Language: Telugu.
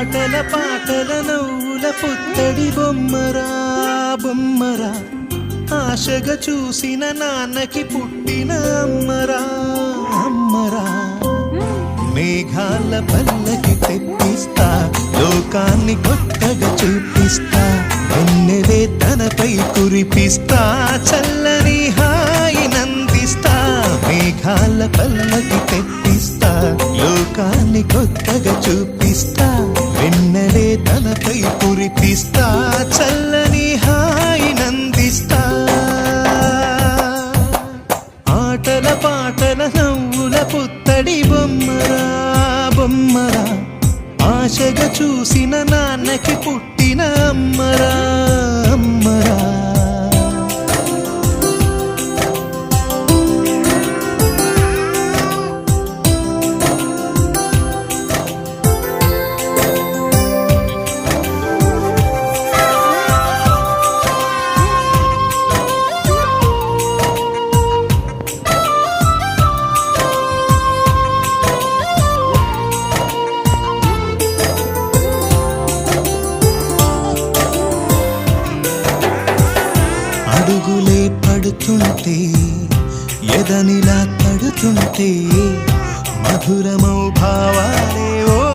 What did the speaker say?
ఆటల పాటల నవ్వుల పుత్తడి బొమ్మరా బొమ్మరా, ఆశగా చూసిన నాన్నకి పుట్టిన అమ్మరా అమ్మరా. మేఘాల పల్లకి తెప్పిస్తా, లోకాన్ని కొత్తగా చూపిస్తా, వెన్నెలే తనపై కురిపిస్తా, చల్లని హాయి నందిస్తా. మేఘాల పల్లకి తెప్పిస్తా, లోకాన్ని కొత్తగా చూపిస్తా, వెన్నెలే తనపై కురిపిస్తా, చల్లని హాయి నందిస్తా. ఆటల పాటల నవ్వుల పుత్తడి బొమ్మరా బొమ్మరా, ఆశగా చూసిన నాన్నకి పుట్టిన అమ్మరా అమ్మరా. అడుగులే పడుతుంటే, ఎదనిలా తడుతుంటే, మధురమౌ భావాలే ఓ